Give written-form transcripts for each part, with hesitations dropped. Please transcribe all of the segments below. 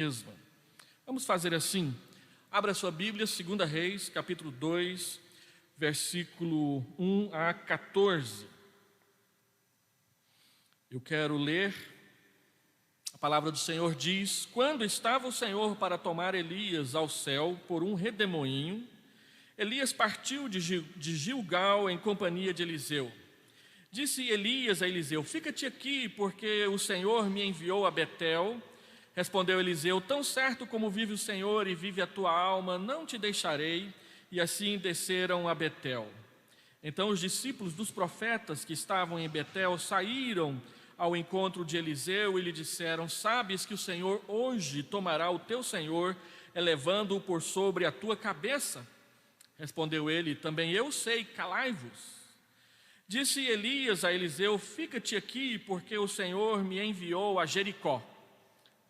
mesma. Vamos fazer assim. Abra sua Bíblia, 2 Reis, capítulo 2, versículo 1 a 14. Eu quero ler. A palavra do Senhor diz: Quando estava o Senhor para tomar Elias ao céu por um redemoinho, Elias partiu de Gilgal em companhia de Eliseu. Disse Elias a Eliseu: Fica-te aqui, porque o Senhor me enviou a Betel. Respondeu Eliseu: Tão certo como vive o Senhor e vive a tua alma, não te deixarei. E assim desceram a Betel. Então os discípulos dos profetas que estavam em Betel saíram ao encontro de Eliseu e lhe disseram: Sabes que o Senhor hoje tomará o teu senhor, elevando-o por sobre a tua cabeça? Respondeu ele: Também eu sei, calai-vos. Disse Elias a Eliseu: Fica-te aqui, porque o Senhor me enviou a Jericó.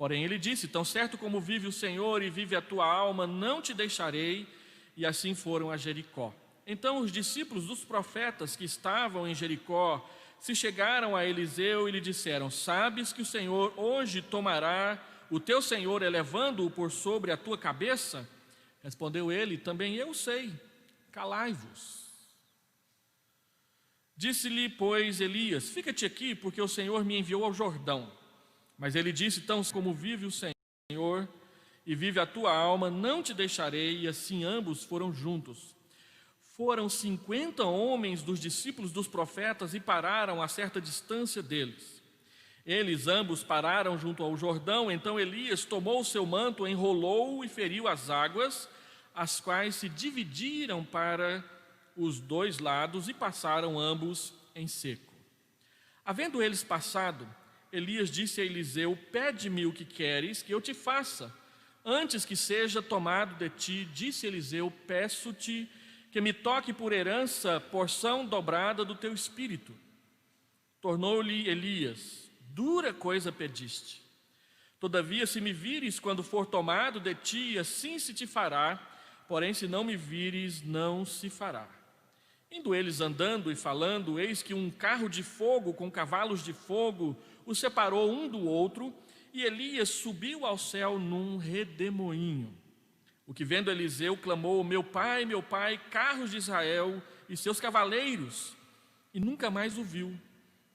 Porém ele disse: Tão certo como vive o Senhor e vive a tua alma, não te deixarei. E assim foram a Jericó. Então os discípulos dos profetas que estavam em Jericó se chegaram a Eliseu e lhe disseram: Sabes que o Senhor hoje tomará o teu senhor, elevando-o por sobre a tua cabeça? Respondeu ele: Também eu sei, calai-vos. Disse-lhe, pois, Elias: Fica-te aqui, porque o Senhor me enviou ao Jordão. Mas ele disse: Tão como vive o Senhor e vive a tua alma, não te deixarei. E assim ambos foram juntos. Foram 50 homens dos discípulos dos profetas e pararam a certa distância deles. Eles ambos pararam junto ao Jordão. Então Elias tomou o seu manto, enrolou-o e feriu as águas, as quais se dividiram para os dois lados e passaram ambos em seco. Havendo eles passado, Elias disse a Eliseu: Pede-me o que queres que eu te faça. Antes que seja tomado de ti, disse Eliseu: Peço-te que me toque por herança porção dobrada do teu espírito. Tornou-lhe Elias: Dura coisa pediste. Todavia, se me vires quando for tomado de ti, assim se te fará. Porém, se não me vires, não se fará. Indo eles andando e falando, eis que um carro de fogo com cavalos de fogo os separou um do outro, e Elias subiu ao céu num redemoinho. O que vendo Eliseu clamou: meu pai, carros de Israel e seus cavaleiros, e nunca mais o viu.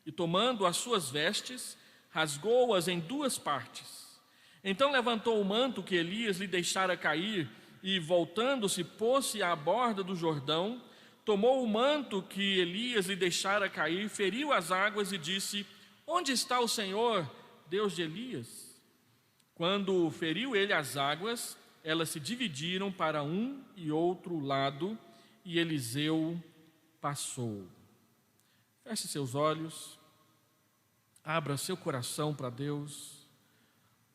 E tomando as suas vestes, rasgou-as em duas partes. Então levantou o manto que Elias lhe deixara cair, e voltando-se, pôs-se à borda do Jordão, tomou o manto que Elias lhe deixara cair, feriu as águas e disse: Onde está o Senhor, Deus de Elias? Quando feriu ele as águas, elas se dividiram para um e outro lado, e Eliseu passou. Feche seus olhos, abra seu coração para Deus,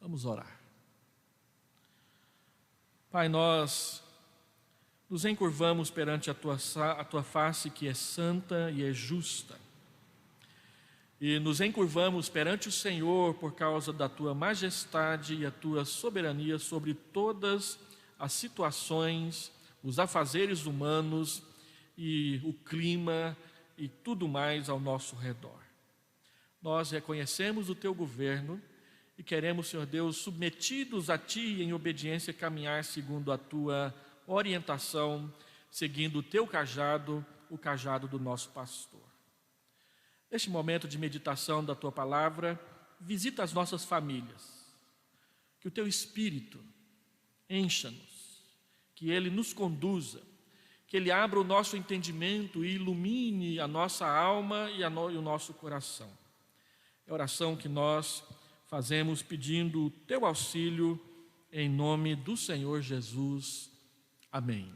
vamos orar. Pai, nós nos encurvamos perante a tua face, que é santa e é justa. E nos encurvamos perante o Senhor por causa da tua majestade e a tua soberania sobre todas as situações, os afazeres humanos e o clima e tudo mais ao nosso redor. Nós reconhecemos o teu governo e queremos, Senhor Deus, submetidos a ti em obediência, caminhar segundo a tua orientação, seguindo o teu cajado, o cajado do nosso pastor. Neste momento de meditação da tua palavra, visita as nossas famílias. Que o teu Espírito encha-nos, que ele nos conduza, que ele abra o nosso entendimento e ilumine a nossa alma e o nosso coração. É a oração que nós fazemos pedindo o teu auxílio em nome do Senhor Jesus. Amém.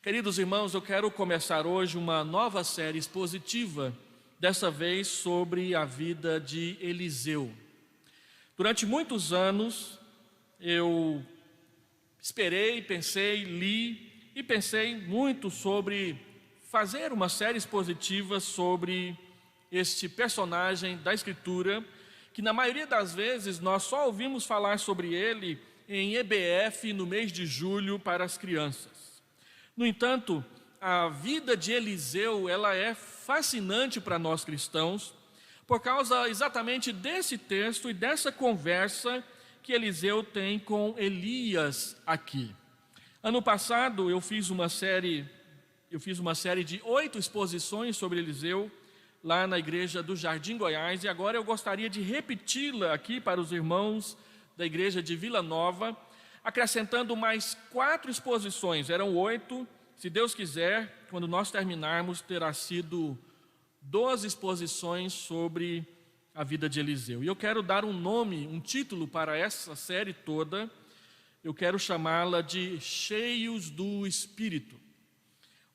Queridos irmãos, eu quero começar hoje uma nova série expositiva, dessa vez sobre a vida de Eliseu. Durante muitos anos, eu esperei, pensei, li e pensei muito sobre fazer uma série expositiva sobre este personagem da Escritura, que na maioria das vezes nós só ouvimos falar sobre ele em EBF no mês de julho para as crianças. No entanto, a vida de Eliseu, ela é fascinante para nós cristãos, por causa exatamente desse texto e dessa conversa que Eliseu tem com Elias aqui. Ano passado eu fiz uma série de 8 exposições sobre Eliseu, lá na igreja do Jardim Goiás, e agora eu gostaria de repeti-la aqui para os irmãos da igreja de Vila Nova, acrescentando mais 4 exposições, eram 8, se Deus quiser, quando nós terminarmos, terá sido 12 exposições sobre a vida de Eliseu. E eu quero dar um nome, um título para essa série toda, eu quero chamá-la de Cheios do Espírito.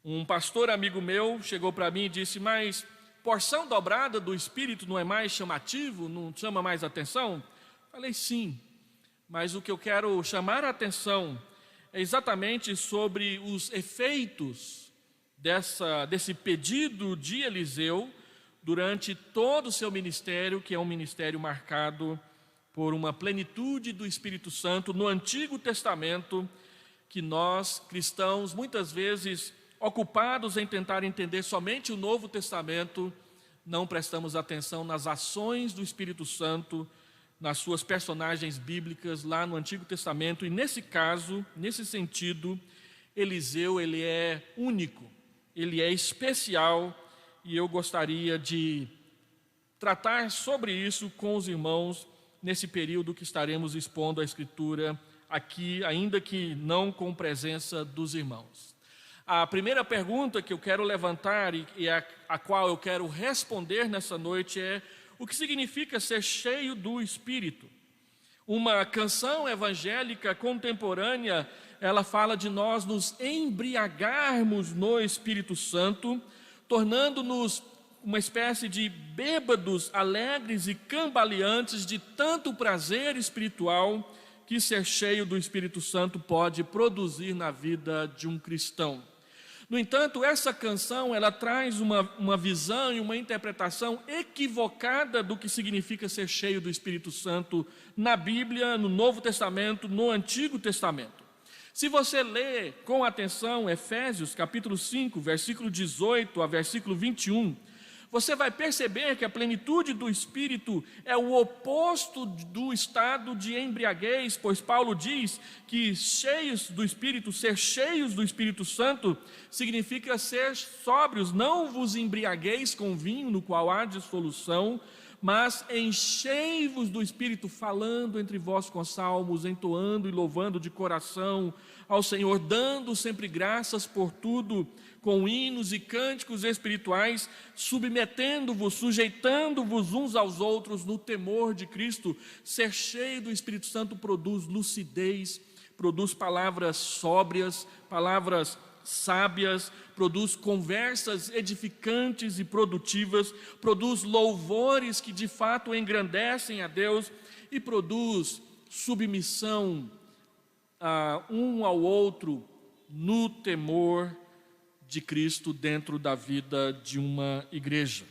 Um pastor amigo meu chegou para mim e disse, mas porção dobrada do Espírito não é mais chamativo, não chama mais atenção? Falei, sim, mas o que eu quero chamar a atenção é exatamente sobre os efeitos desse pedido de Eliseu durante todo o seu ministério, que é um ministério marcado por uma plenitude do Espírito Santo no Antigo Testamento, que nós, cristãos, muitas vezes ocupados em tentar entender somente o Novo Testamento, não prestamos atenção nas ações do Espírito Santo, nas suas personagens bíblicas lá no Antigo Testamento. E nesse caso, nesse sentido, Eliseu, ele é único, ele é especial, e eu gostaria de tratar sobre isso com os irmãos nesse período que estaremos expondo a Escritura aqui, ainda que não com presença dos irmãos. A primeira pergunta que eu quero levantar e a qual eu quero responder nessa noite é: o que significa ser cheio do Espírito? Uma canção evangélica contemporânea, ela fala de nós nos embriagarmos no Espírito Santo, tornando-nos uma espécie de bêbados, alegres e cambaleantes de tanto prazer espiritual que ser cheio do Espírito Santo pode produzir na vida de um cristão. No entanto, essa canção, ela traz uma visão e uma interpretação equivocada do que significa ser cheio do Espírito Santo na Bíblia, no Novo Testamento, no Antigo Testamento. Se você ler com atenção Efésios capítulo 5, versículo 18 a versículo 21, você vai perceber que a plenitude do Espírito é o oposto do estado de embriaguez, pois Paulo diz que cheios do Espírito, ser cheios do Espírito Santo, significa ser sóbrios. Não vos embriagueis com vinho, no qual há dissolução, mas enchei-vos do Espírito, falando entre vós com salmos, entoando e louvando de coração ao Senhor, dando sempre graças por tudo, com hinos e cânticos espirituais, submetendo-vos, sujeitando-vos uns aos outros no temor de Cristo. Ser cheio do Espírito Santo produz lucidez, produz palavras sóbrias, palavras sábias, produz conversas edificantes e produtivas, produz louvores que de fato engrandecem a Deus e produz submissão um ao outro no temor de Cristo dentro da vida de uma igreja.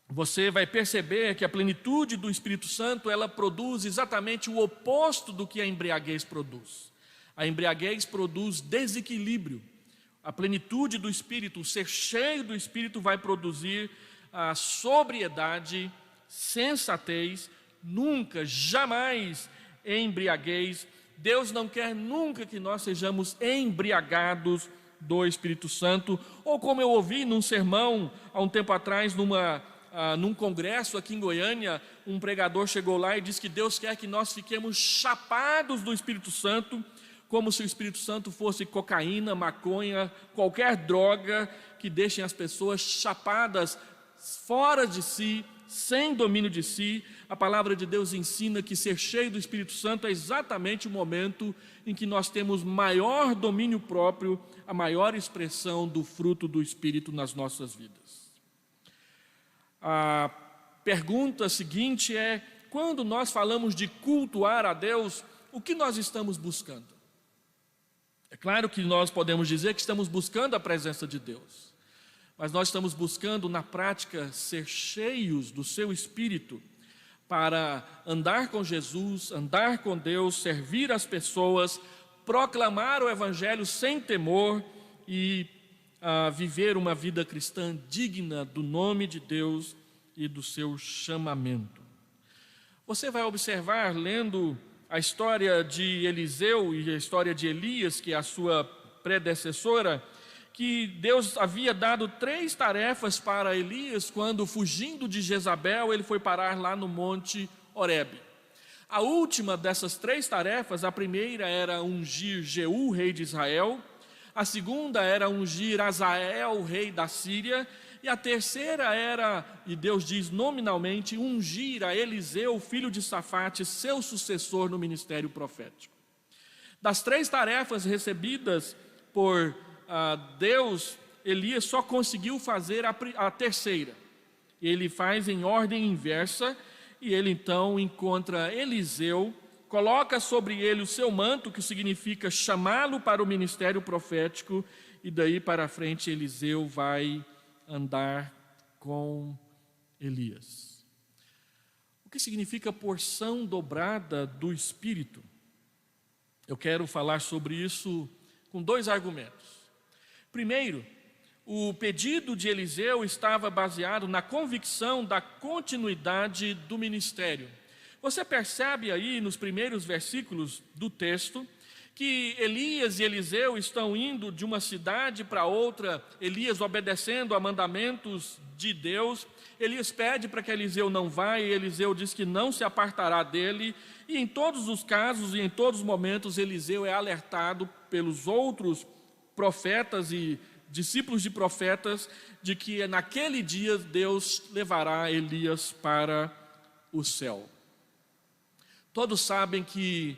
Você vai perceber que a plenitude do Espírito Santo, ela produz exatamente o oposto do que a embriaguez produz. A embriaguez produz desequilíbrio. A plenitude do Espírito, o ser cheio do Espírito, vai produzir a sobriedade, sensatez, nunca, jamais embriaguez. Deus não quer nunca que nós sejamos embriagados do Espírito Santo, ou como eu ouvi num sermão há um tempo atrás, num congresso aqui em Goiânia, um pregador chegou lá e disse que Deus quer que nós fiquemos chapados do Espírito Santo, como se o Espírito Santo fosse cocaína, maconha, qualquer droga que deixem as pessoas chapadas, fora de si, sem domínio de si. A palavra de Deus ensina que ser cheio do Espírito Santo é exatamente o momento em que nós temos maior domínio próprio, a maior expressão do fruto do Espírito nas nossas vidas. A pergunta seguinte é: quando nós falamos de cultuar a Deus, o que nós estamos buscando? É claro que nós podemos dizer que estamos buscando a presença de Deus, mas nós estamos buscando na prática ser cheios do seu Espírito para andar com Jesus, andar com Deus, servir as pessoas, proclamar o Evangelho sem temor e viver uma vida cristã digna do nome de Deus e do seu chamamento. Você vai observar, lendo a história de Eliseu e a história de Elias, que é a sua predecessora, que Deus havia dado 3 tarefas para Elias quando, fugindo de Jezabel, ele foi parar lá no Monte Horebe. A última dessas 3 tarefas, a primeira era ungir Jeú, rei de Israel, a segunda era ungir Azael, rei da Síria, e a terceira era, e Deus diz nominalmente, ungir a Eliseu, filho de Safate, seu sucessor no ministério profético. Das 3 tarefas recebidas por Deus, Elias só conseguiu fazer a terceira. Ele faz em ordem inversa, e ele então encontra Eliseu, coloca sobre ele o seu manto, que significa chamá-lo para o ministério profético, e daí para frente Eliseu vai andar com Elias. O que significa porção dobrada do Espírito? Eu quero falar sobre isso com 2 argumentos. Primeiro, o pedido de Eliseu estava baseado na convicção da continuidade do ministério. Você percebe aí nos primeiros versículos do texto que Elias e Eliseu estão indo de uma cidade para outra, Elias obedecendo a mandamentos de Deus. Elias pede para que Eliseu não vá, e Eliseu diz que não se apartará dele, e em todos os casos e em todos os momentos Eliseu é alertado pelos outros profetas e discípulos de profetas de que naquele dia Deus levará Elias para o céu. Todos sabem que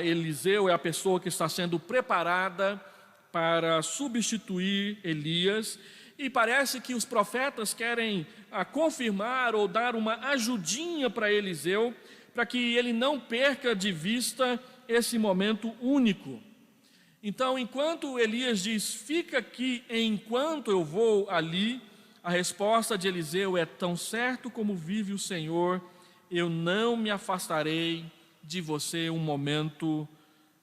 Eliseu é a pessoa que está sendo preparada para substituir Elias, e parece que os profetas querem confirmar ou dar uma ajudinha para Eliseu, para que ele não perca de vista esse momento único. Então, enquanto Elias diz, fica aqui enquanto eu vou ali, a resposta de Eliseu é, tão certo como vive o Senhor, eu não me afastarei de você um momento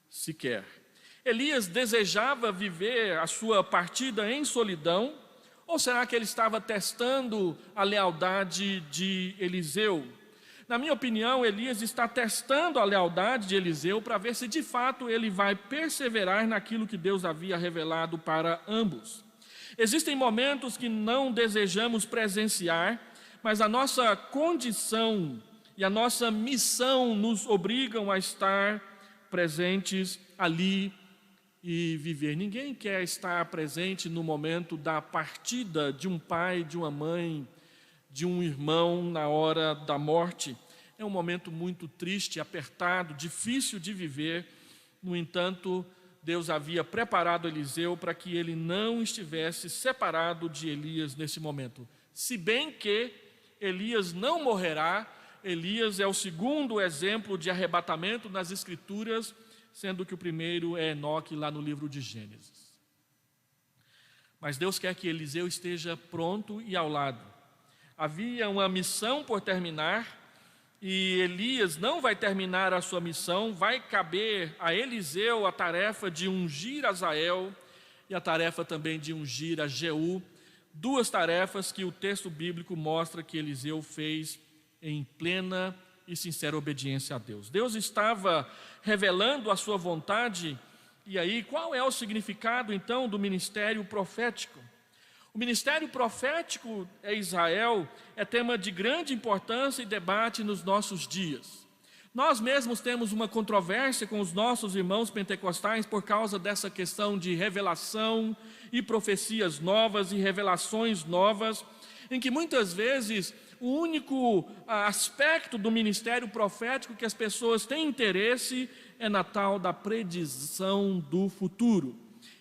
sequer. Elias desejava viver a sua partida em solidão, ou será que ele estava testando a lealdade de Eliseu? Na minha opinião, Elias está testando a lealdade de Eliseu para ver se de fato ele vai perseverar naquilo que Deus havia revelado para ambos. Existem momentos que não desejamos presenciar, mas a nossa condição e a nossa missão nos obrigam a estar presentes ali e viver. Ninguém quer estar presente no momento da partida de um pai, de uma mãe, de um irmão na hora da morte. É um momento muito triste, apertado, difícil de viver. No entanto, Deus havia preparado Eliseu para que ele não estivesse separado de Elias nesse momento. Se bem que Elias não morrerá, Elias é o segundo exemplo de arrebatamento nas Escrituras, sendo que o primeiro é Enoque, lá no livro de Gênesis. Mas Deus quer que Eliseu esteja pronto e ao lado. Havia uma missão por terminar, e Elias não vai terminar a sua missão, vai caber a Eliseu a tarefa de ungir Azael e a tarefa também de ungir a Jeú, 2 tarefas que o texto bíblico mostra que Eliseu fez em plena e sincera obediência a Deus. Deus estava revelando a sua vontade, e aí qual é o significado então do ministério profético? O ministério profético em Israel é tema de grande importância e debate nos nossos dias. Nós mesmos temos uma controvérsia com os nossos irmãos pentecostais por causa dessa questão de revelação e profecias novas e revelações novas, em que muitas vezes o único aspecto do ministério profético que as pessoas têm interesse é na tal da predição do futuro.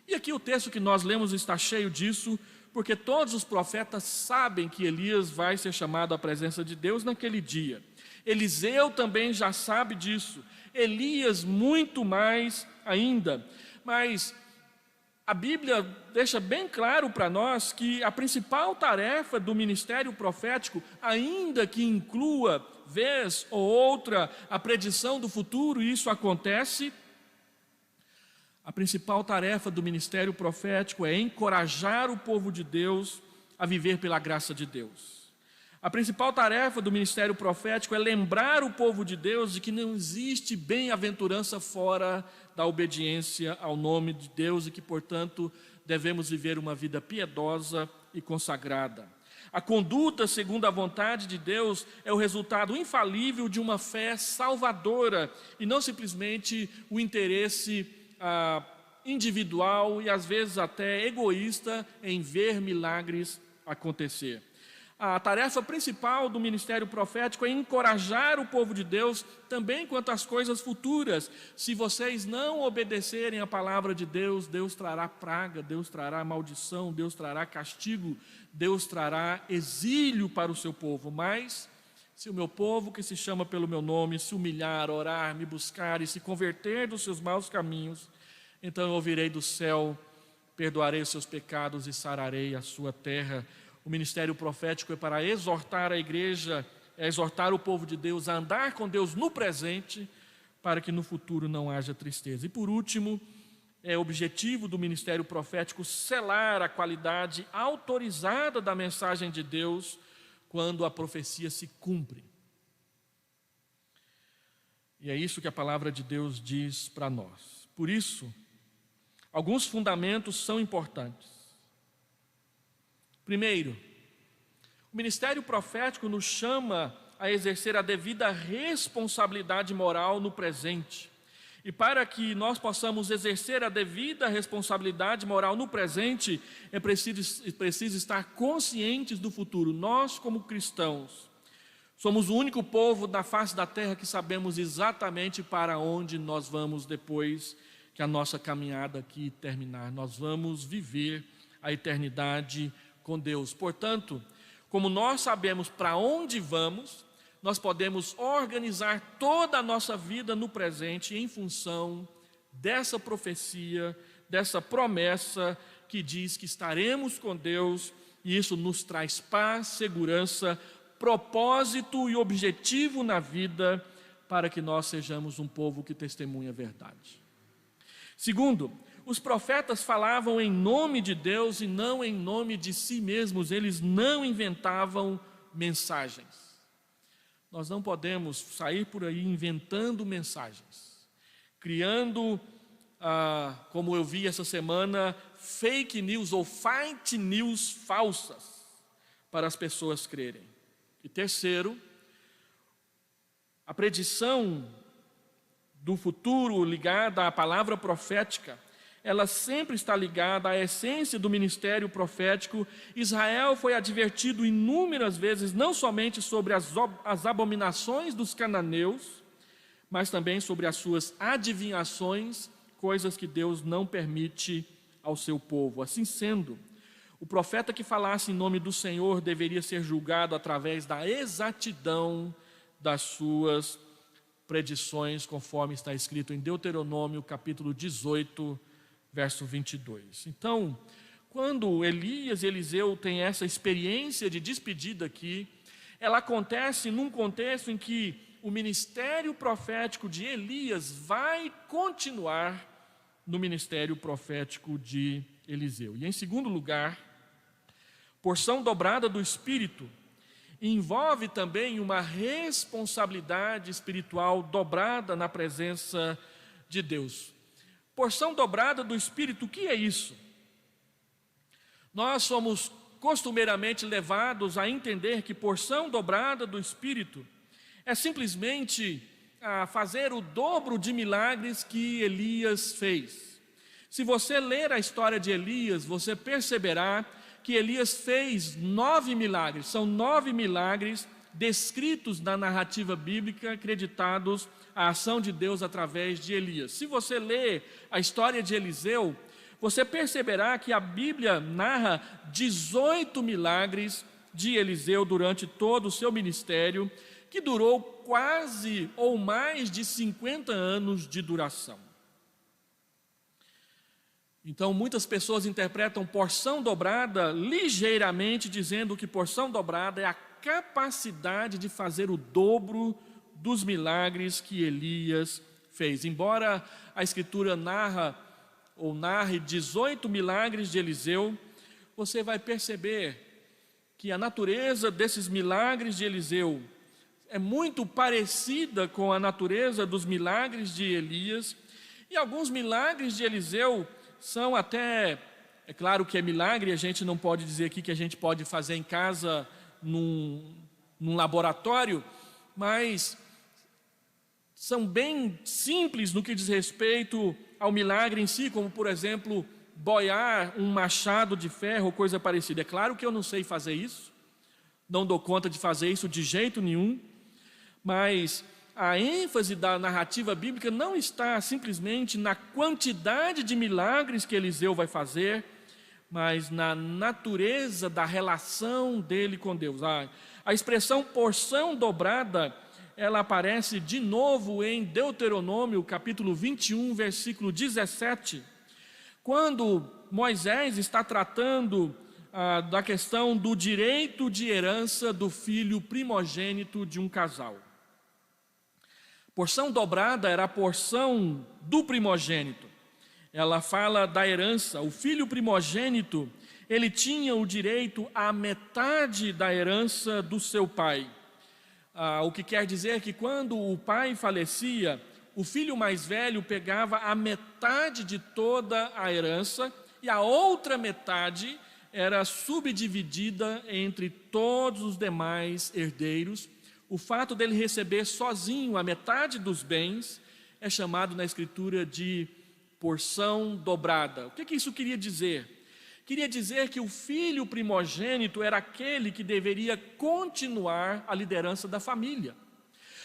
E aqui o texto que nós lemos está cheio disso, porque todos os profetas sabem que Elias vai ser chamado à presença de Deus naquele dia. Eliseu também já sabe disso, Elias muito mais ainda. Mas a Bíblia deixa bem claro para nós que a principal tarefa do ministério profético, ainda que inclua, vez ou outra, a predição do futuro, e isso acontece, a principal tarefa do ministério profético é encorajar o povo de Deus a viver pela graça de Deus, A principal tarefa do ministério profético é lembrar o povo de Deus de que não existe bem-aventurança fora da obediência ao nome de Deus e que, portanto, devemos viver uma vida piedosa e consagrada. A conduta segundo a vontade de Deus é o resultado infalível de uma fé salvadora e não simplesmente o interesse individual e às vezes até egoísta em ver milagres acontecer. A tarefa principal do ministério profético é encorajar o povo de Deus também quanto às coisas futuras. Se vocês não obedecerem à palavra de Deus, Deus trará praga, Deus trará maldição, Deus trará castigo, Deus trará exílio para o seu povo. Mas se o meu povo que se chama pelo meu nome se humilhar, orar, me buscar e se converter dos seus maus caminhos, então eu ouvirei do céu, perdoarei os seus pecados e sararei a sua terra. O ministério profético é para exortar a igreja, é exortar o povo de Deus a andar com Deus no presente, para que no futuro não haja tristeza. E por último, é objetivo do ministério profético selar a qualidade autorizada da mensagem de Deus quando a profecia se cumpre. E é isso que a palavra de Deus diz para nós. Por isso, alguns fundamentos são importantes. Primeiro, o ministério profético nos chama a exercer a devida responsabilidade moral no presente. E para que nós possamos exercer a devida responsabilidade moral no presente, é preciso estar conscientes do futuro. Nós, como cristãos, somos o único povo da face da terra que sabemos exatamente para onde nós vamos depois que a nossa caminhada aqui terminar. Nós vamos viver a eternidade com Deus. Portanto, como nós sabemos para onde vamos, nós podemos organizar toda a nossa vida no presente em função dessa profecia, dessa promessa que diz que estaremos com Deus, e isso nos traz paz, segurança, propósito e objetivo na vida, para que nós sejamos um povo que testemunha a verdade. Segundo, os profetas falavam em nome de Deus e não em nome de si mesmos, eles não inventavam mensagens. Nós não podemos sair por aí inventando mensagens, criando, como eu vi essa semana, fake news ou fight news falsas para as pessoas crerem. E terceiro, a predição do futuro ligada à palavra profética, ela sempre está ligada à essência do ministério profético. Israel foi advertido inúmeras vezes, não somente sobre as abominações dos cananeus, mas também sobre as suas adivinhações, coisas que Deus não permite ao seu povo. Assim sendo, o profeta que falasse em nome do Senhor deveria ser julgado através da exatidão das suas predições, conforme está escrito em Deuteronômio, capítulo 18, verso 22. Então, quando Elias e Eliseu têm essa experiência de despedida aqui, ela acontece num contexto em que o ministério profético de Elias vai continuar no ministério profético de Eliseu. E em segundo lugar, porção dobrada do Espírito envolve também uma responsabilidade espiritual dobrada na presença de Deus. Porção dobrada do Espírito, o que é isso? Nós somos costumeiramente levados a entender que porção dobrada do Espírito é simplesmente fazer o dobro de milagres que Elias fez. Se você ler a história de Elias, você perceberá que Elias fez 9 milagres. São 9 milagres descritos na narrativa bíblica, acreditados à ação de Deus através de Elias. Se você ler a história de Eliseu, você perceberá que a Bíblia narra 18 milagres de Eliseu durante todo o seu ministério, que durou quase ou mais de 50 anos de duração. Então, muitas pessoas interpretam porção dobrada ligeiramente, dizendo que porção dobrada é a capacidade de fazer o dobro dos milagres que Elias fez. Embora a Escritura narre 18 milagres de Eliseu, você vai perceber que a natureza desses milagres de Eliseu é muito parecida com a natureza dos milagres de Elias, e alguns milagres de Eliseu são até, é claro que é milagre, a gente não pode dizer aqui que a gente pode fazer em casa num laboratório, mas são bem simples no que diz respeito ao milagre em si, como por exemplo, boiar um machado de ferro ou coisa parecida. É claro que eu não sei fazer isso, não dou conta de fazer isso de jeito nenhum, mas a ênfase da narrativa bíblica não está simplesmente na quantidade de milagres que Eliseu vai fazer, mas na natureza da relação dele com Deus. A expressão porção dobrada, ela aparece de novo em Deuteronômio, capítulo 21, versículo 17, quando Moisés está tratando da questão do direito de herança do filho primogênito de um casal. Porção dobrada era a porção do primogênito. Ela fala da herança. O filho primogênito, ele tinha o direito à metade da herança do seu pai. O que quer dizer que quando o pai falecia, o filho mais velho pegava a metade de toda a herança e a outra metade era subdividida entre todos os demais herdeiros. O fato dele receber sozinho a metade dos bens é chamado na Escritura de porção dobrada. O que isso queria dizer? Queria dizer que o filho primogênito era aquele que deveria continuar a liderança da família.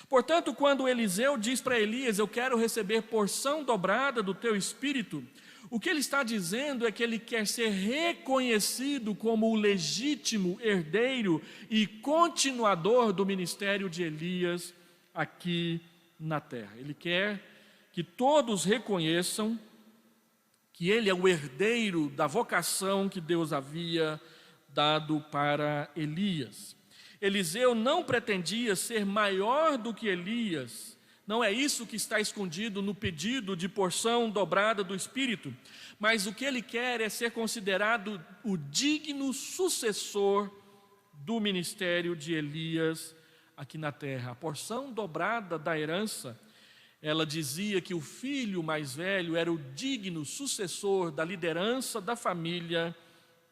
Portanto, quando Eliseu diz para Elias, eu quero receber porção dobrada do teu espírito, o que ele está dizendo é que ele quer ser reconhecido como o legítimo herdeiro e continuador do ministério de Elias aqui na terra. Ele quer que todos reconheçam que ele é o herdeiro da vocação que Deus havia dado para Elias. Eliseu não pretendia ser maior do que Elias. Não é isso que está escondido no pedido de porção dobrada do Espírito, mas o que ele quer é ser considerado o digno sucessor do ministério de Elias aqui na terra. A porção dobrada da herança, ela dizia que o filho mais velho era o digno sucessor da liderança da família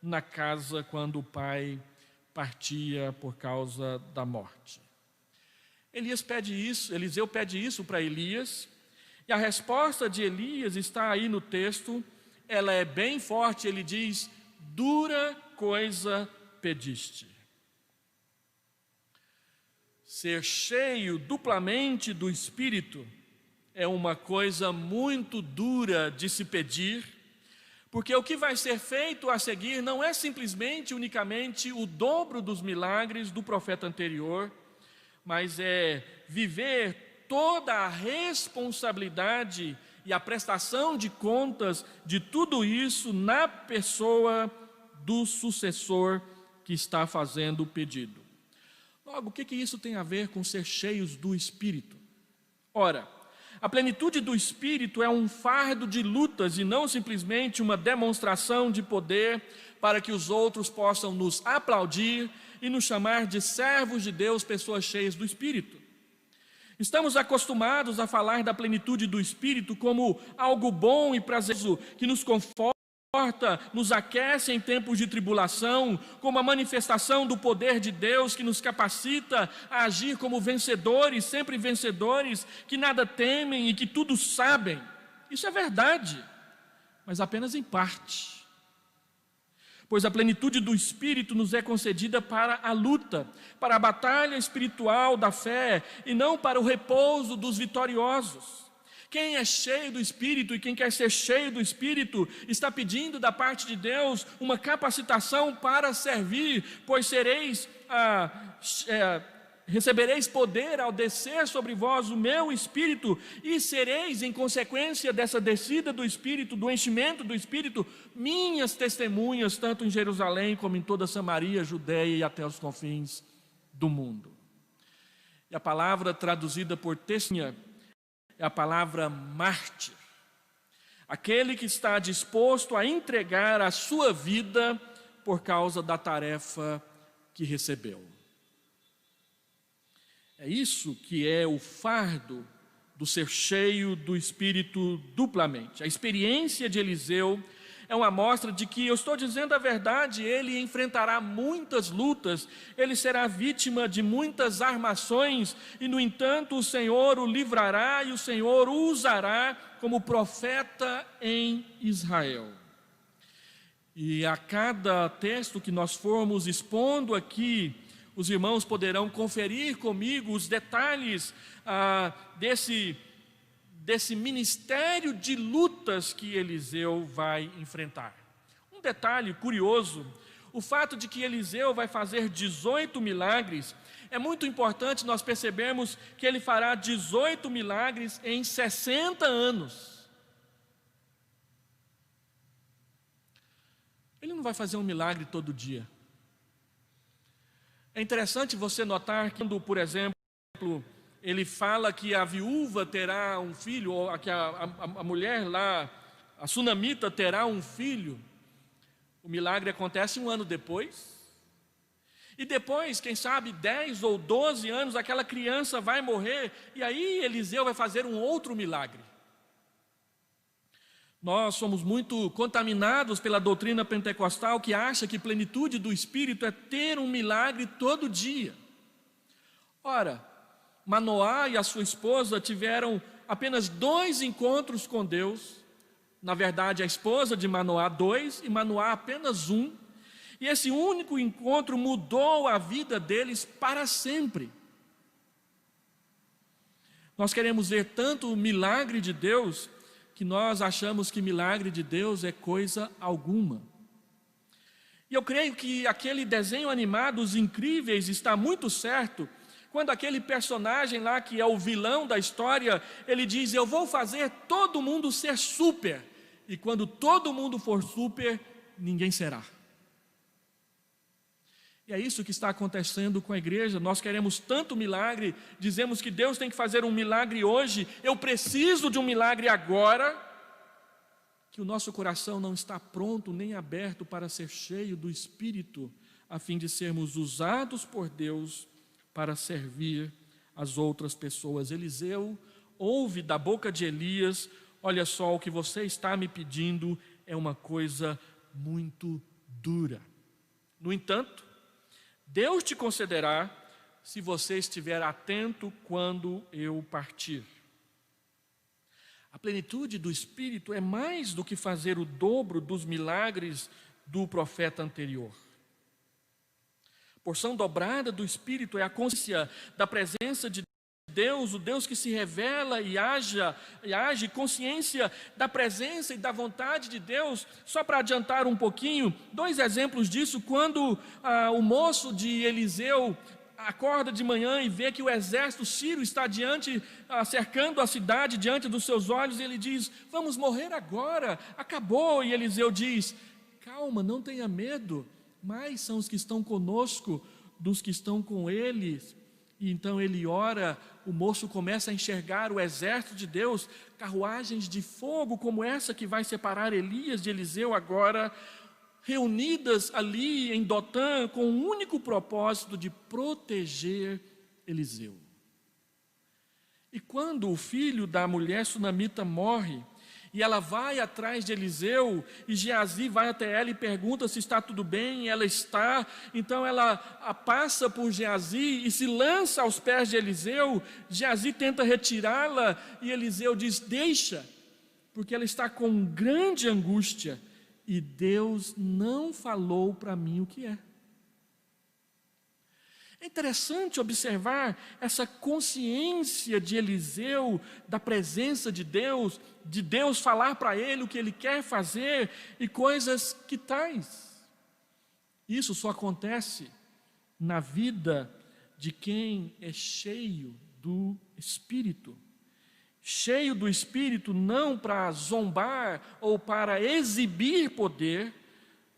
na casa quando o pai partia por causa da morte. Eliseu pede isso para Elias, e a resposta de Elias está aí no texto, ela é bem forte, ele diz, dura coisa pediste. Ser cheio duplamente do Espírito é uma coisa muito dura de se pedir, porque o que vai ser feito a seguir não é simplesmente, unicamente o dobro dos milagres do profeta anterior, mas é viver toda a responsabilidade e a prestação de contas de tudo isso na pessoa do sucessor que está fazendo o pedido. Logo, o que isso tem a ver com ser cheios do Espírito? Ora, a plenitude do Espírito é um fardo de lutas e não simplesmente uma demonstração de poder para que os outros possam nos aplaudir e nos chamar de servos de Deus, pessoas cheias do Espírito. Estamos acostumados a falar da plenitude do Espírito como algo bom e prazeroso, que nos conforta, nos aquece em tempos de tribulação, como a manifestação do poder de Deus que nos capacita a agir como vencedores, sempre vencedores, que nada temem e que tudo sabem. Isso é verdade, mas apenas em parte. Pois a plenitude do Espírito nos é concedida para a luta, para a batalha espiritual da fé, e não para o repouso dos vitoriosos. Quem é cheio do Espírito e quem quer ser cheio do Espírito está pedindo da parte de Deus uma capacitação para servir, pois recebereis poder ao descer sobre vós o meu Espírito, e sereis, em consequência dessa descida do Espírito, do enchimento do Espírito, minhas testemunhas, tanto em Jerusalém como em toda Samaria, Judeia e até os confins do mundo. E a palavra traduzida por testemunha é a palavra mártir. Aquele que está disposto a entregar a sua vida por causa da tarefa que recebeu. É isso que é o fardo do ser cheio do Espírito duplamente. A experiência de Eliseu é uma amostra de que, eu estou dizendo a verdade, ele enfrentará muitas lutas, ele será vítima de muitas armações, e no entanto o Senhor o livrará e o Senhor o usará como profeta em Israel. E a cada texto que nós formos expondo aqui, os irmãos poderão conferir comigo os detalhes desse ministério de lutas que Eliseu vai enfrentar. Um detalhe curioso, o fato de que Eliseu vai fazer 18 milagres, é muito importante nós percebermos que ele fará 18 milagres em 60 anos. Ele não vai fazer um milagre todo dia. É interessante você notar que quando, por exemplo, ele fala que a viúva terá um filho, ou que a mulher lá, a sunamita, terá um filho. O milagre acontece 1 ano depois. E depois, quem sabe, 10 ou 12 anos, aquela criança vai morrer. E aí Eliseu vai fazer um outro milagre. Nós somos muito contaminados pela doutrina pentecostal que acha que plenitude do Espírito é ter um milagre todo dia. Ora, Manoá e a sua esposa tiveram apenas 2 encontros com Deus. Na verdade, a esposa de Manoá 2 e Manoá apenas 1. E esse único encontro mudou a vida deles para sempre. Nós queremos ver tanto o milagre de Deus que nós achamos que milagre de Deus é coisa alguma. E eu creio que aquele desenho animado, Os Incríveis, está muito certo, quando aquele personagem lá, que é o vilão da história, ele diz: eu vou fazer todo mundo ser super, e quando todo mundo for super, ninguém será. E é isso que está acontecendo com a igreja. Nós queremos tanto milagre, dizemos que Deus tem que fazer um milagre hoje, eu preciso de um milagre agora, que o nosso coração não está pronto nem aberto para ser cheio do Espírito, a fim de sermos usados por Deus para servir as outras pessoas. Eliseu ouve da boca de Elias: olha só, o que você está me pedindo é uma coisa muito dura. No entanto, Deus te concederá se você estiver atento quando eu partir. A plenitude do Espírito é mais do que fazer o dobro dos milagres do profeta anterior. A porção dobrada do Espírito é a consciência da presença de Deus, o Deus que se revela e age, consciência da presença e da vontade de Deus. Só para adiantar um pouquinho, 2 exemplos disso: quando o moço de Eliseu acorda de manhã e vê que o exército sírio está cercando a cidade diante dos seus olhos, e ele diz: vamos morrer agora, acabou. E Eliseu diz: calma, não tenha medo, mais são os que estão conosco dos que estão com eles. E então ele ora, o moço começa a enxergar o exército de Deus, carruagens de fogo como essa que vai separar Elias de Eliseu agora, reunidas ali em Dotã com o único propósito de proteger Eliseu. E quando o filho da mulher sunamita morre, e ela vai atrás de Eliseu, e Geazi vai até ela e pergunta se está tudo bem, e ela está. Então ela passa por Geazi e se lança aos pés de Eliseu. Geazi tenta retirá-la, e Eliseu diz: deixa, porque ela está com grande angústia, e Deus não falou para mim o que é. É interessante observar essa consciência de Eliseu, da presença de Deus falar para ele o que ele quer fazer e coisas que tais. Isso só acontece na vida de quem é cheio do Espírito. Cheio do Espírito não para zombar ou para exibir poder,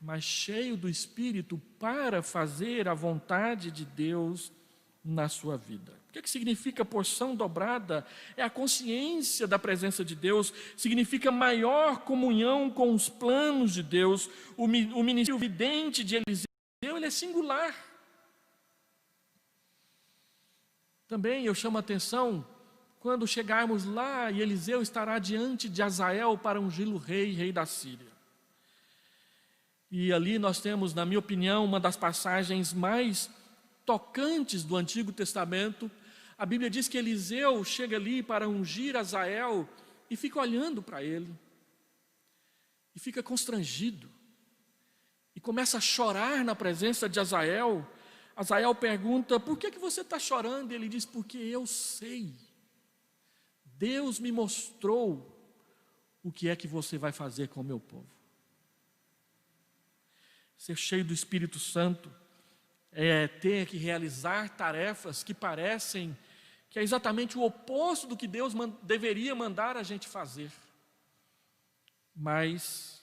mas cheio do Espírito para fazer a vontade de Deus na sua vida. O que significa porção dobrada? É a consciência da presença de Deus, significa maior comunhão com os planos de Deus. O ministério vidente de Eliseu, ele é singular. Também eu chamo a atenção quando chegarmos lá e Eliseu estará diante de Azael para ungí-lo rei da Síria. E ali nós temos, na minha opinião, uma das passagens mais tocantes do Antigo Testamento. A Bíblia diz que Eliseu chega ali para ungir Azael e fica olhando para ele. E fica constrangido. E começa a chorar na presença de Azael. Azael pergunta: por que você está chorando? E ele diz: porque eu sei. Deus me mostrou o que é que você vai fazer com o meu povo. Ser cheio do Espírito Santo é ter que realizar tarefas que parecem que é exatamente o oposto do que Deus deveria mandar a gente fazer. Mas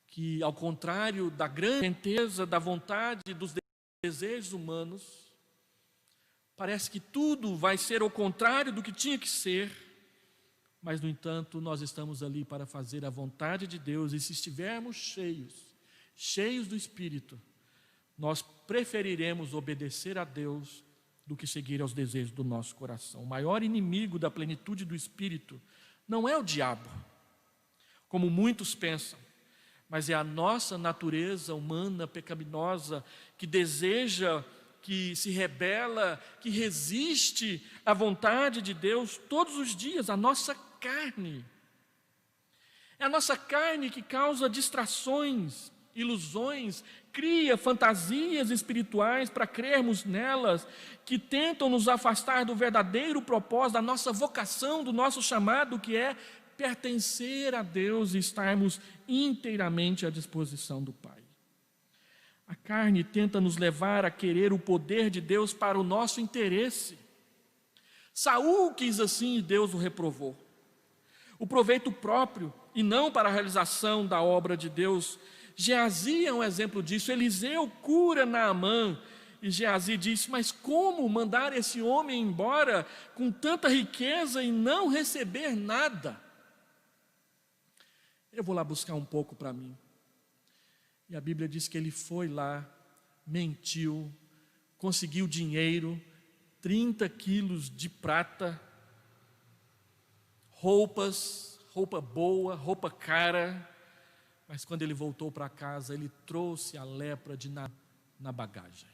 que, ao contrário da grande certeza da vontade, dos desejos humanos, parece que tudo vai ser ao contrário do que tinha que ser, mas, no entanto, nós estamos ali para fazer a vontade de Deus, e se estivermos cheios do Espírito, nós preferiremos obedecer a Deus do que seguir aos desejos do nosso coração. O maior inimigo da plenitude do Espírito não é o diabo, como muitos pensam, mas é a nossa natureza humana pecaminosa que deseja, que se rebela, que resiste à vontade de Deus todos os dias, a nossa carne. É a nossa carne que causa distrações, ilusões, cria fantasias espirituais para crermos nelas, que tentam nos afastar do verdadeiro propósito, da nossa vocação, do nosso chamado, que é pertencer a Deus e estarmos inteiramente à disposição do Pai. A carne tenta nos levar a querer o poder de Deus para o nosso interesse. Saul quis assim e Deus o reprovou. O proveito próprio e não para a realização da obra de Deus. Geazi é um exemplo disso. Eliseu cura Naamã e Geazi disse: mas como mandar esse homem embora com tanta riqueza e não receber nada? Eu vou lá buscar um pouco para mim. E a Bíblia diz que ele foi lá, mentiu, conseguiu dinheiro, 30 quilos de prata, roupa boa, roupa cara. Mas quando ele voltou para casa, ele trouxe a lepra na bagagem.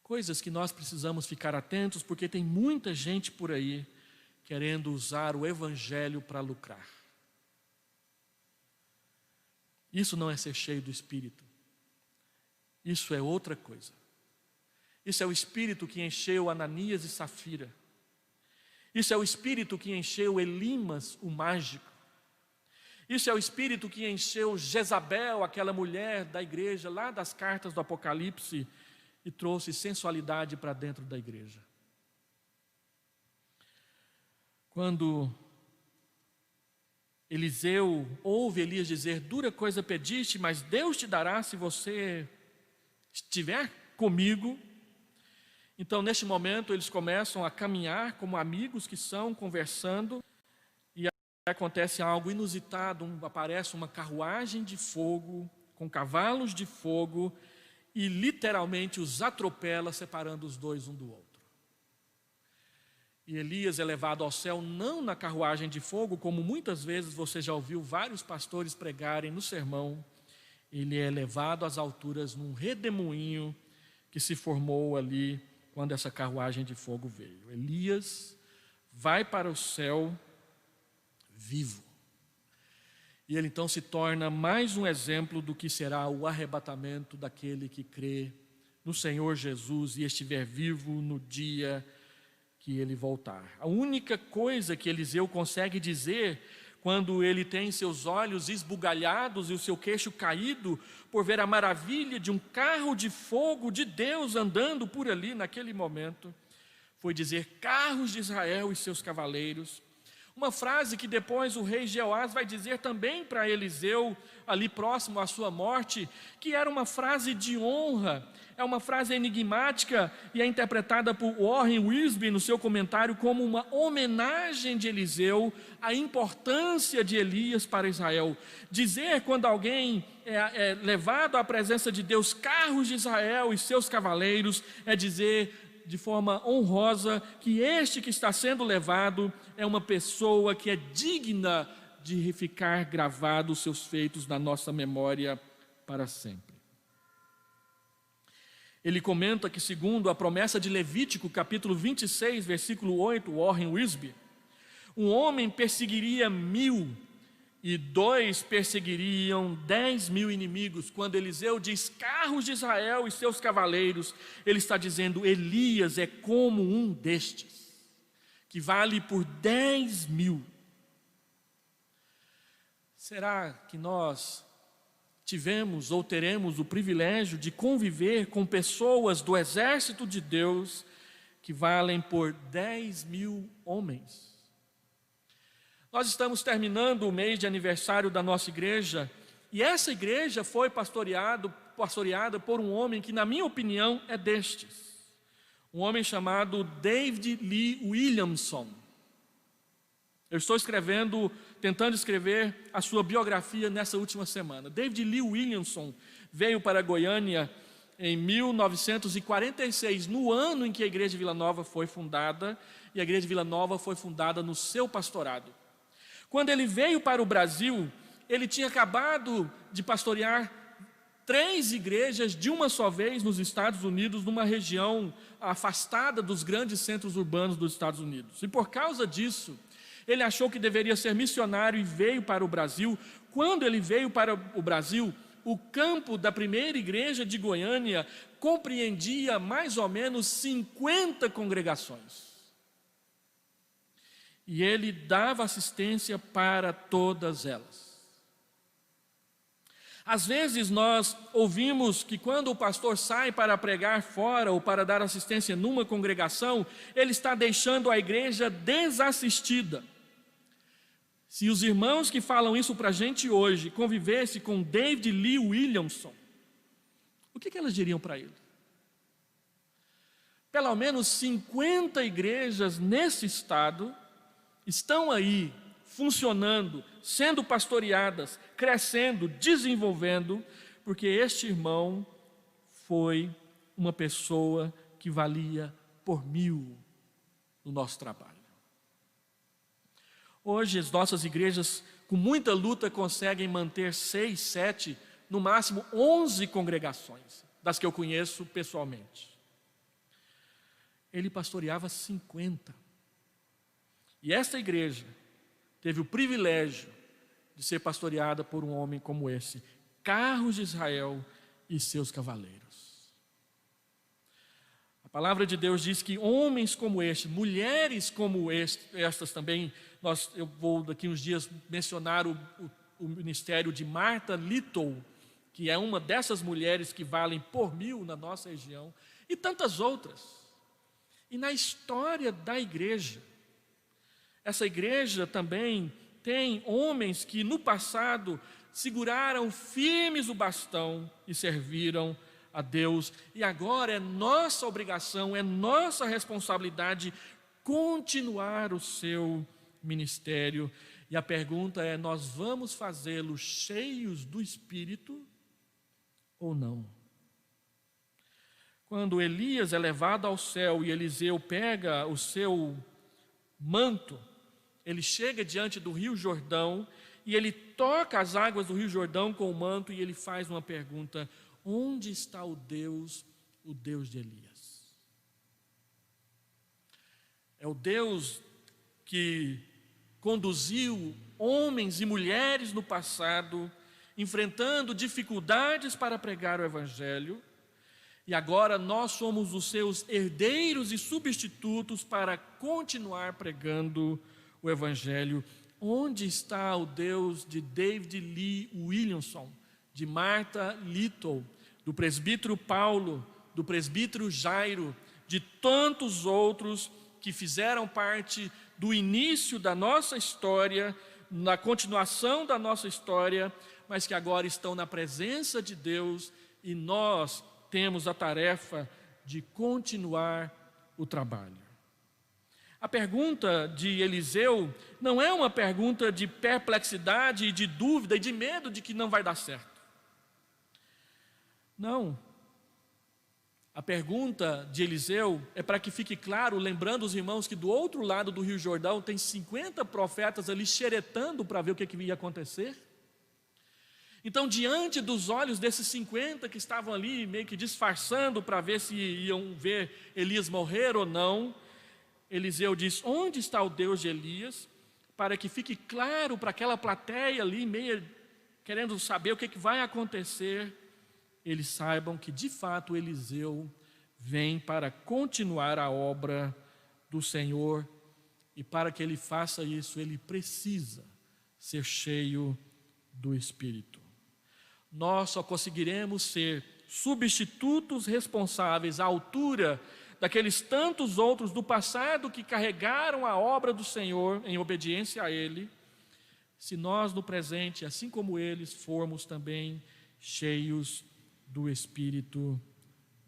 Coisas que nós precisamos ficar atentos, porque tem muita gente por aí querendo usar o Evangelho para lucrar. Isso não é ser cheio do Espírito. Isso é outra coisa. Isso é o Espírito que encheu Ananias e Safira. Isso é o Espírito que encheu Elimas, o mágico. Isso é o Espírito que encheu Jezabel, aquela mulher da igreja, lá das cartas do Apocalipse, e trouxe sensualidade para dentro da igreja. Quando Eliseu ouve Elias dizer: dura coisa pediste, mas Deus te dará se você estiver comigo. Então, neste momento, eles começam a caminhar como amigos que são, conversando, e acontece algo inusitado. Aparece uma carruagem de fogo, com cavalos de fogo, e literalmente os atropela, separando os dois um do outro. E Elias é levado ao céu não na carruagem de fogo, como muitas vezes você já ouviu vários pastores pregarem no sermão. Ele é levado às alturas num redemoinho que se formou ali quando essa carruagem de fogo veio. Elias vai para o céu vivo. E ele então se torna mais um exemplo do que será o arrebatamento daquele que crê no Senhor Jesus e estiver vivo no dia que ele voltar. A única coisa que Eliseu consegue dizer quando ele tem seus olhos esbugalhados e o seu queixo caído por ver a maravilha de um carro de fogo de Deus andando por ali naquele momento, foi dizer: carros de Israel e seus cavaleiros. Uma frase que depois o rei Jeoás vai dizer também para Eliseu, ali próximo à sua morte, que era uma frase de honra, é uma frase enigmática e é interpretada por Warren Wiersbe no seu comentário como uma homenagem de Eliseu à importância de Elias para Israel. Dizer quando alguém é levado à presença de Deus, carros de Israel e seus cavaleiros, é dizer de forma honrosa que este que está sendo levado é uma pessoa que é digna de ficar gravados os seus feitos na nossa memória para sempre. Ele comenta que, segundo a promessa de Levítico, capítulo 26, versículo 8, Warren Wiersbe, um homem perseguiria 1.000 e 2 perseguiriam 10.000 inimigos. Quando Eliseu diz carros de Israel e seus cavaleiros, ele está dizendo Elias é como um destes, que vale por 10.000. Será que nós tivemos ou teremos o privilégio de conviver com pessoas do exército de Deus que valem por 10.000 homens? Nós estamos terminando o mês de aniversário da nossa igreja, e essa igreja foi pastoreada por um homem que, na minha opinião, é destes. Um homem chamado David Lee Williamson. Eu estou tentando escrever a sua biografia nessa última semana. David Lee Williamson veio para Goiânia em 1946, no ano em que a Igreja de Vila Nova foi fundada, e a Igreja de Vila Nova foi fundada no seu pastorado. Quando ele veio para o Brasil, ele tinha acabado de pastorear 3 igrejas de uma só vez nos Estados Unidos, numa região afastada dos grandes centros urbanos dos Estados Unidos. E por causa disso, ele achou que deveria ser missionário e veio para o Brasil. Quando ele veio para o Brasil, o campo da primeira igreja de Goiânia compreendia mais ou menos 50 congregações. E ele dava assistência para todas elas. Às vezes nós ouvimos que quando o pastor sai para pregar fora ou para dar assistência numa congregação, ele está deixando a igreja desassistida. Se os irmãos que falam isso para a gente hoje convivessem com David Lee Williamson, o que elas diriam para ele? Pelo menos 50 igrejas nesse estado estão aí, funcionando, sendo pastoreadas, crescendo, desenvolvendo, porque este irmão foi uma pessoa que valia por 1.000 no nosso trabalho. Hoje as nossas igrejas, com muita luta, conseguem manter 6, 7, no máximo 11 congregações, das que eu conheço pessoalmente. Ele pastoreava 50. E esta igreja teve o privilégio de ser pastoreada por um homem como esse, carros de Israel e seus cavaleiros. A palavra de Deus diz que homens como este, mulheres como estas também, eu vou daqui uns dias mencionar o ministério de Martha Little, que é uma dessas mulheres que valem por 1.000 na nossa região, e tantas outras. E na história da igreja, essa igreja também tem homens que no passado seguraram firmes o bastão e serviram a Deus. E agora é nossa obrigação, é nossa responsabilidade continuar o seu ministério. E a pergunta é: nós vamos fazê-lo cheios do Espírito ou não? Quando Elias é levado ao céu e Eliseu pega o seu manto, ele chega diante do Rio Jordão e ele toca as águas do Rio Jordão com o manto e ele faz uma pergunta: onde está o Deus de Elias? É o Deus que conduziu homens e mulheres no passado, enfrentando dificuldades para pregar o Evangelho, e agora nós somos os seus herdeiros e substitutos para continuar pregando o Evangelho. Onde está o Deus de David Lee Williamson, de Martha Little, do presbítero Paulo, do presbítero Jairo, de tantos outros que fizeram parte do início da nossa história, na continuação da nossa história, mas que agora estão na presença de Deus e nós temos a tarefa de continuar o trabalho. A pergunta de Eliseu não é uma pergunta de perplexidade e de dúvida e de medo de que não vai dar certo. Não. A pergunta de Eliseu é para que fique claro, lembrando os irmãos que do outro lado do Rio Jordão tem 50 profetas ali xeretando para ver o que ia acontecer. Então, diante dos olhos desses 50 que estavam ali meio que disfarçando para ver se iam ver Elias morrer ou não, Eliseu diz: onde está o Deus de Elias? Para que fique claro para aquela plateia ali, meio querendo saber o que vai acontecer, eles saibam que de fato Eliseu vem para continuar a obra do Senhor, e para que ele faça isso, ele precisa ser cheio do Espírito. Nós só conseguiremos ser substitutos responsáveis à altura daqueles tantos outros do passado que carregaram a obra do Senhor em obediência a Ele, se nós no presente, assim como eles, formos também cheios do Espírito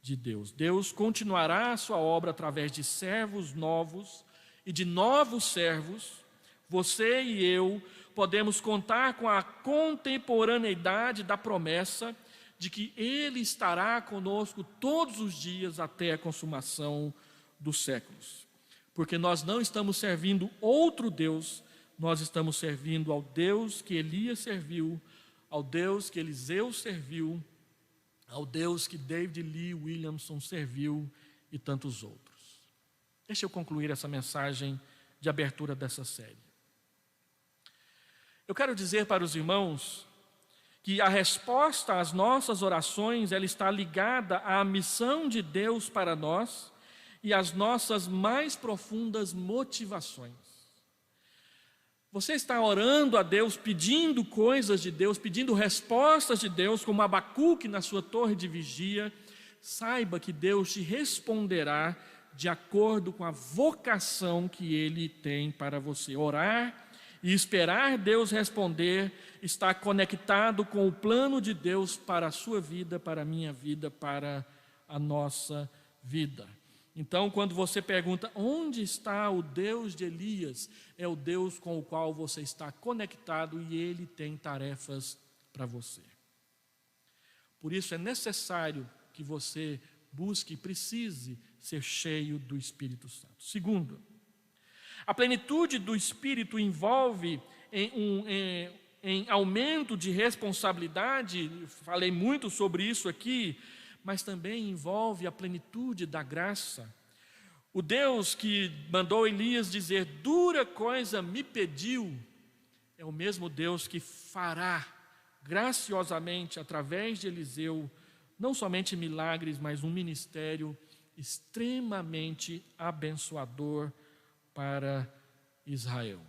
de Deus. Deus continuará a sua obra através de servos novos e de novos servos. Você e eu podemos contar com a contemporaneidade da promessa de que Ele estará conosco todos os dias até a consumação dos séculos. Porque nós não estamos servindo outro Deus, nós estamos servindo ao Deus que Elias serviu, ao Deus que Eliseu serviu, ao Deus que David Lee Williamson serviu e tantos outros. Deixa eu concluir essa mensagem de abertura dessa série. Eu quero dizer para os irmãos que a resposta às nossas orações, ela está ligada à missão de Deus para nós e às nossas mais profundas motivações. Você está orando a Deus, pedindo coisas de Deus, pedindo respostas de Deus, como Abacuque na sua torre de vigia, saiba que Deus te responderá de acordo com a vocação que Ele tem para você. Orar e esperar Deus responder está conectado com o plano de Deus para a sua vida, para a minha vida, para a nossa vida. Então, quando você pergunta onde está o Deus de Elias, é o Deus com o qual você está conectado e Ele tem tarefas para você. Por isso é necessário que você busque e precise ser cheio do Espírito Santo. Segundo, a plenitude do Espírito envolve em aumento de responsabilidade, falei muito sobre isso aqui, mas também envolve a plenitude da graça. O Deus que mandou Elias dizer, dura coisa me pediu, é o mesmo Deus que fará graciosamente, através de Eliseu, não somente milagres, mas um ministério extremamente abençoador para Israel.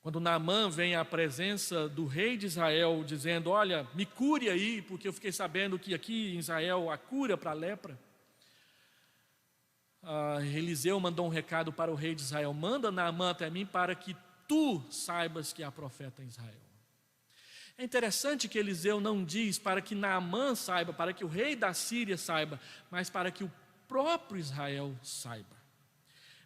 Quando Naamã vem à presença do rei de Israel, dizendo, olha, me cure aí, porque eu fiquei sabendo que aqui em Israel há cura para a lepra. Eliseu mandou um recado para o rei de Israel, manda Naamã até mim para que tu saibas que há profeta em Israel. É interessante que Eliseu não diz para que Naamã saiba, para que o rei da Síria saiba, mas para que o próprio Israel saiba.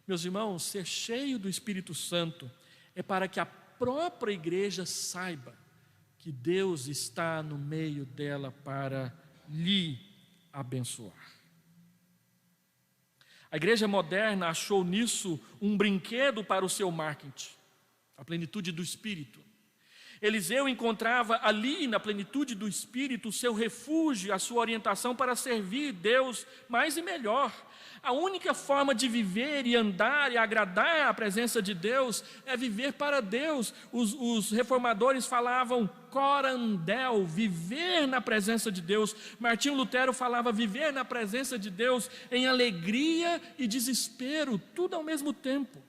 Meus irmãos, ser cheio do Espírito Santo é para que a própria igreja saiba que Deus está no meio dela para lhe abençoar. A igreja moderna achou nisso um brinquedo para o seu marketing, a plenitude do Espírito. Eliseu encontrava ali, na plenitude do Espírito, o seu refúgio, a sua orientação para servir Deus mais e melhor. A única forma de viver e andar e agradar a presença de Deus é viver para Deus. Os reformadores falavam corandel, viver na presença de Deus. Martinho Lutero falava viver na presença de Deus em alegria e desespero, tudo ao mesmo tempo.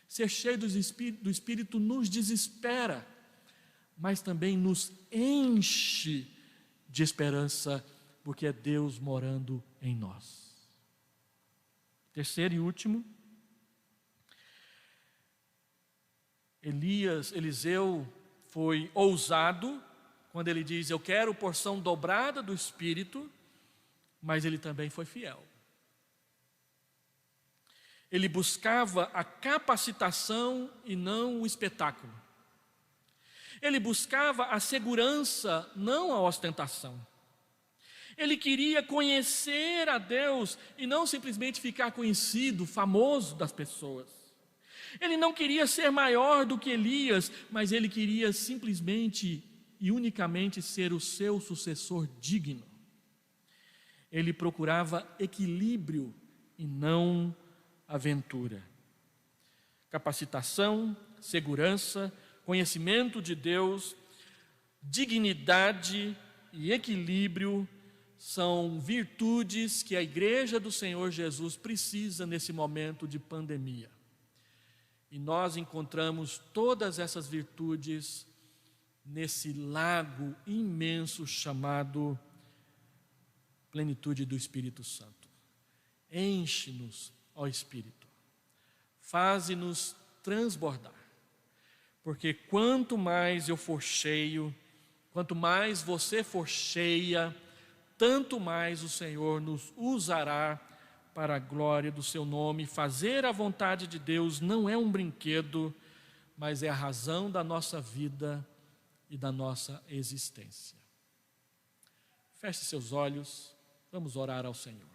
Ser cheio do Espírito nos desespera, mas também nos enche de esperança, porque é Deus morando em nós. Terceiro e último, Eliseu foi ousado quando ele diz: eu quero porção dobrada do Espírito, mas ele também foi fiel. Ele buscava a capacitação e não o espetáculo. Ele buscava a segurança, não a ostentação. Ele queria conhecer a Deus e não simplesmente ficar conhecido, famoso das pessoas. Ele não queria ser maior do que Elias, mas ele queria simplesmente e unicamente ser o seu sucessor digno. Ele procurava equilíbrio e não aventura. Capacitação, segurança, conhecimento de Deus, dignidade e equilíbrio são virtudes que a Igreja do Senhor Jesus precisa nesse momento de pandemia. E nós encontramos todas essas virtudes nesse lago imenso chamado plenitude do Espírito Santo. Enche-nos, ó Espírito, faze-nos transbordar, porque quanto mais eu for cheio, quanto mais você for cheia, tanto mais o Senhor nos usará para a glória do seu nome. Fazer a vontade de Deus não é um brinquedo, mas é a razão da nossa vida e da nossa existência. Feche seus olhos, vamos orar ao Senhor.